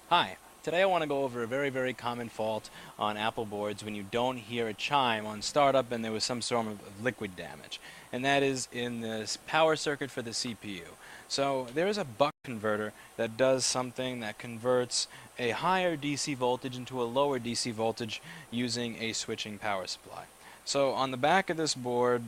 Hi, today I want to go over a very common fault on Apple boards when you don't hear a chime on startup and there was some sort of liquid damage. And that is in the power circuit for the CPU. So there is a buck converter that does something that converts a higher DC voltage into a lower DC voltage using a switching power supply. So on the back of this board,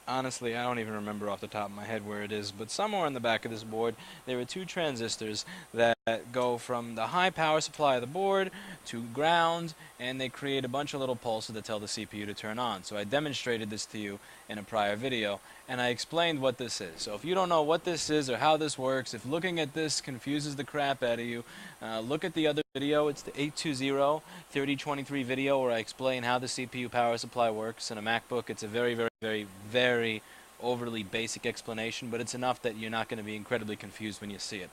honestly, I don't even remember off the top of my head where it is, but somewhere on the back of this board, there are two transistors that go from the high power supply of the board to ground, and they create a bunch of little pulses that tell the CPU to turn on. So I demonstrated this to you in a prior video, and I explained what this is. So if you don't know what this is or how this works, if looking at this confuses the crap out of you, look at the other video. It's the 820-3023 video where I explain how the CPU power supply works. In a MacBook, it's a very overly basic explanation, but it's enough that you're not going to be incredibly confused when you see it.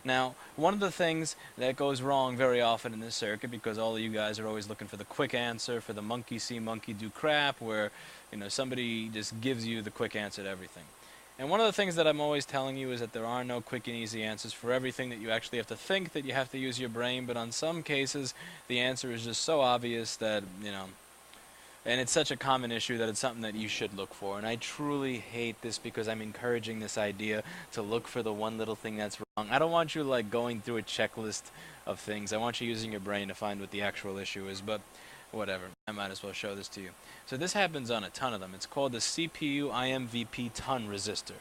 Now, one of the things that goes wrong very often in this circuit, because all of you guys are always looking for the quick answer, for the monkey see, monkey do crap, where somebody just gives you the quick answer to everything. And one of the things that I'm always telling you is that there are no quick and easy answers for everything, that you actually have to think, that you have to use your brain, but on some cases, the answer is just so obvious that, and it's such a common issue that it's something that you should look for. And I truly hate this because I'm encouraging this idea to look for the one little thing that's wrong. I don't want you like going through a checklist of things. I want you using your brain to find what the actual issue is, but whatever. I might as well show this to you. So this happens on a ton of them. It's called the CPU IMVP ton resistor.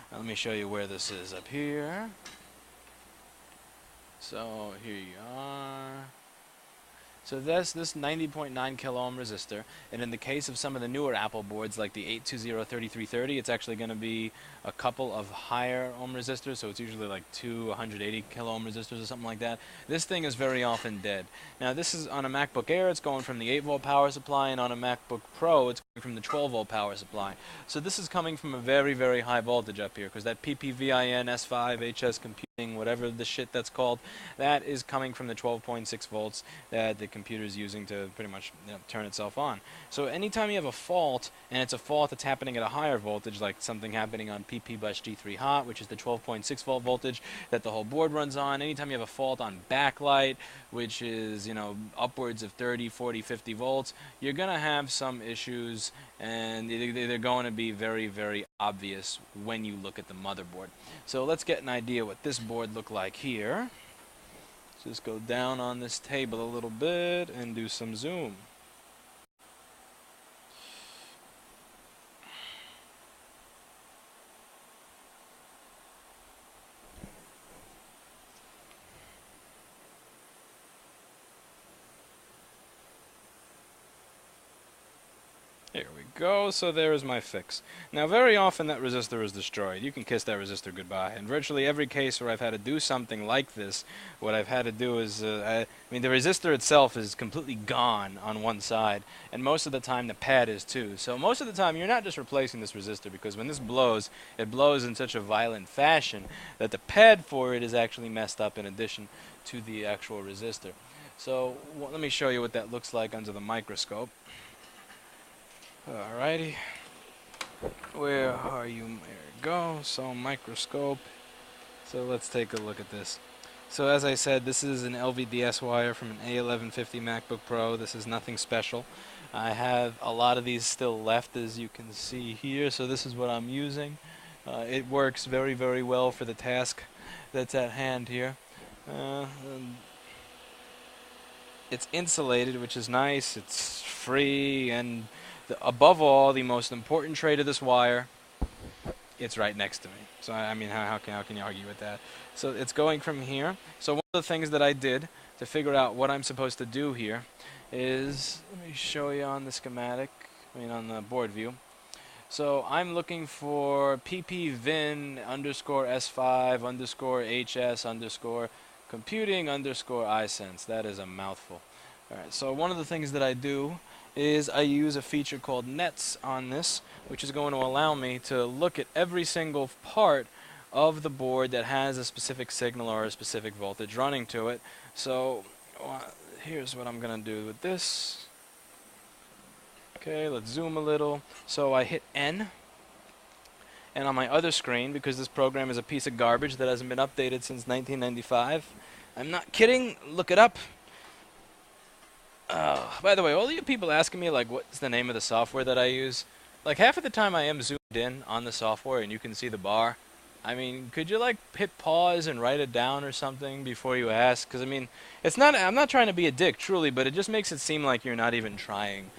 Now, let me show you where this is up here. So here you are. So this 90.9 kilo ohm resistor, and in the case of some of the newer Apple boards like the 820-3330, it's actually going to be a couple of higher ohm resistors, so it's usually like two 180 kilo ohm resistors or something like that. This thing is very often dead. Now this is on a MacBook Air, it's going from the 8-volt power supply, and on a MacBook Pro, it's going from the 12-volt power supply. So this is coming from a very high voltage up here, because that PPVIN S5 HS computing, whatever the shit that's called, that is coming from the 12.6 volts that the computer is using to pretty much turn itself on. So anytime you have a fault, and it's a fault that's happening at a higher voltage, like something happening on PP bus G3 hot, which is the 12.6 volt voltage that the whole board runs on, anytime you have a fault on backlight, which is upwards of 30, 40, 50 volts, you're going to have some issues, and they're going to be very obvious when you look at the motherboard. So let's get an idea what this board looked like here. Just go down on this table a little bit and do some zoom. Here we go, so there is my fix. Now very often that resistor is destroyed. You can kiss that resistor goodbye. In virtually every case where I've had to do something like this, what I've had to do is, the resistor itself is completely gone on one side, and most of the time the pad is too. So most of the time you're not just replacing this resistor, because when this blows, it blows in such a violent fashion that the pad for it is actually messed up in addition to the actual resistor. So let me show you what that looks like under the microscope. Alrighty, where are you? There you go. So microscope. So let's take a look at this. So as I said, this is an LVDS wire from an A1150 MacBook Pro. This is nothing special. I have a lot of these still left, as you can see here. So this is what I'm using. It works very well for the task that's at hand here. It's insulated, which is nice. It's free, and above all, the most important trait of this wire, it's right next to me. So I mean, how can you argue with that? So it's going from here. So one of the things that I did to figure out what I'm supposed to do here is, let me show you on the schematic, on the board view. So I'm looking for ppvin underscore s5 underscore hs underscore computing underscore isense. That is a mouthful. Alright, so one of the things that I do is I use a feature called nets on this, which is going to allow me to look at every single part of the board that has a specific signal or a specific voltage running to it. So here's what I'm going to do with this. Okay, let's zoom a little. So I hit N, and on my other screen, because this program is a piece of garbage that hasn't been updated since 1995, I'm not kidding. Look it up. By the way, all you people asking me, like, what's the name of the software that I use? Like, half of the time I am zoomed in on the software and you can see the bar. I mean, could you, like, hit pause and write it down or something before you ask? Because, I mean, I'm not trying to be a dick, truly, but it just makes it seem like you're not even trying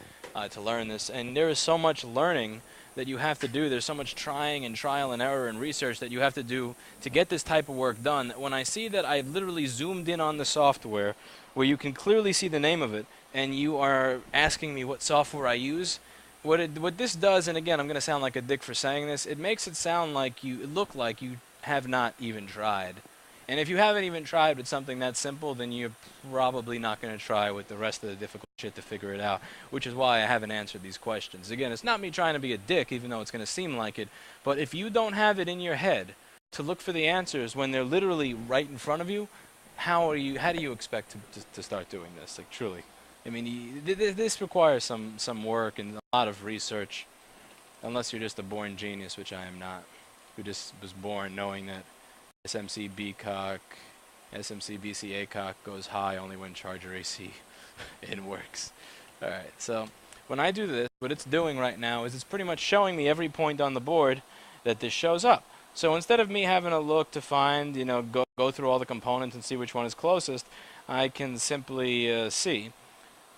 to learn this. And there is so much learning that you have to do. There's so much trying and trial and error and research that you have to do to get this type of work done. When I see that I literally zoomed in on the software where you can clearly see the name of it, and you are asking me what software I use, what this does, and again, I'm going to sound like a dick for saying this, it makes it sound like it look like you have not even tried. And if you haven't even tried with something that simple, then you're probably not going to try with the rest of the difficult shit to figure it out, which is why I haven't answered these questions. Again, it's not me trying to be a dick, even though it's going to seem like it, but if you don't have it in your head to look for the answers when they're literally right in front of you, how do you expect to start doing this? Like, truly. I mean, this requires some work and a lot of research, unless you're just a born genius, which I am not, who just was born knowing that SMC BCOC, SMC VCORE goes high only when charger AC it works. Alright, so when I do this, what it's doing right now is it's pretty much showing me every point on the board that this shows up. So instead of me having to look to find, you know, go through all the components and see which one is closest, I can simply see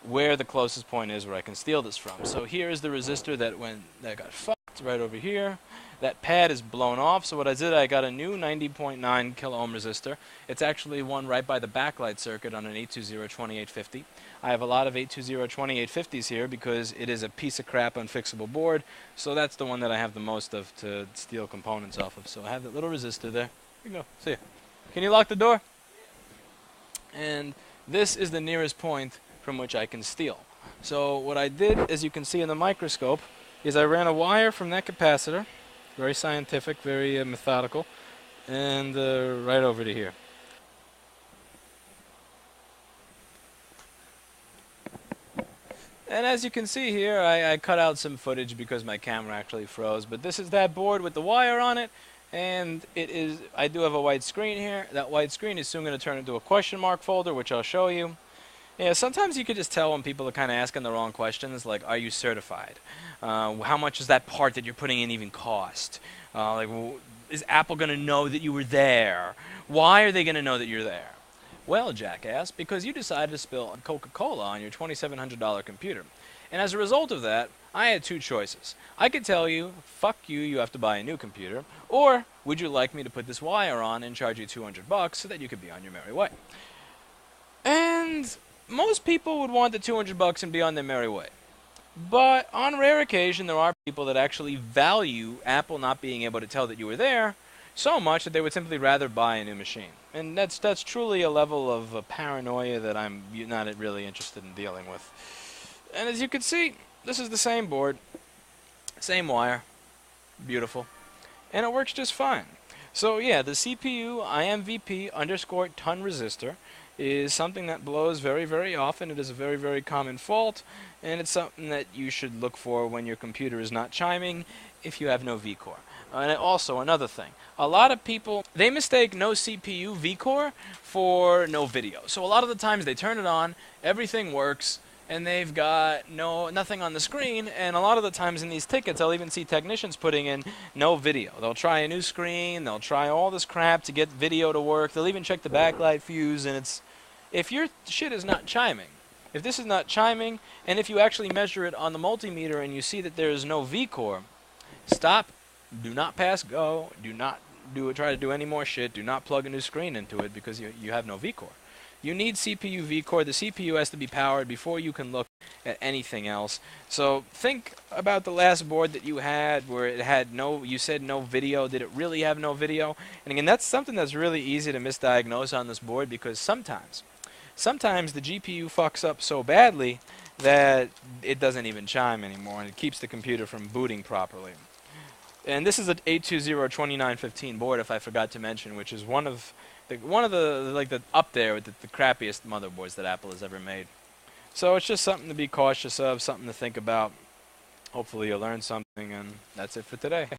where the closest point is where I can steal this from. So here is the resistor that got fucked right over here. That pad is blown off, so what I did, I got a new 90.9 kilo ohm resistor. It's actually one right by the backlight circuit on an 820-2850. I have a lot of 820-2850s here because it is a piece of crap unfixable board, so that's the one that I have the most of to steal components off of. So I have that little resistor there. Here you go, see ya. Can you lock the door? And this is the nearest point from which I can steal. So what I did, as you can see in the microscope, is I ran a wire from that capacitor, very scientific, very methodical, and right over to here. And as you can see here, I cut out some footage because my camera actually froze, but this is that board with the wire on it, and I do have a white screen here. That white screen is soon going to turn into a question mark folder, which I'll show you. Yeah, sometimes you could just tell when people are kind of asking the wrong questions, like, are you certified? How much does that part that you're putting in even cost? Is Apple going to know that you were there? Why are they going to know that you're there? Well, jackass, because you decided to spill Coca-Cola on your $2,700 computer. And as a result of that, I had two choices. I could tell you, fuck you, you have to buy a new computer, or would you like me to put this wire on and charge you $200 so that you could be on your merry way? And most people would want the $200 and be on their merry way. But on rare occasion, there are people that actually value Apple not being able to tell that you were there so much that they would simply rather buy a new machine. And that's truly a level of paranoia that I'm not really interested in dealing with. And as you can see, this is the same board, same wire, beautiful, and it works just fine. So yeah, the CPU IMVP_ton resistor is something that blows very, very often. It is a very, very common fault, and it's something that you should look for when your computer is not chiming if you have no VCORE. And also, another thing, a lot of people, they mistake no CPU VCORE for no video. So a lot of the times they turn it on, everything works, and they've got nothing on the screen, and a lot of the times in these tickets, I'll even see technicians putting in no video. They'll try a new screen, they'll try all this crap to get video to work, they'll even check the backlight fuse, and if your shit is not chiming, if this is not chiming, and if you actually measure it on the multimeter and you see that there is no VCORE, stop, do not pass go, do not try to do any more shit, do not plug a new screen into it because you have no VCORE. You need CPU VCORE. The CPU has to be powered before you can look at anything else. So think about the last board that you had where it had you said no video. Did it really have no video? And again, that's something that's really easy to misdiagnose on this board because sometimes the GPU fucks up so badly that it doesn't even chime anymore and it keeps the computer from booting properly. And this is an 820-2915 board, if I forgot to mention, which is one of the up there with the crappiest motherboards that Apple has ever made. So it's just something to be cautious of, something to think about. Hopefully you'll learn something, and that's it for today.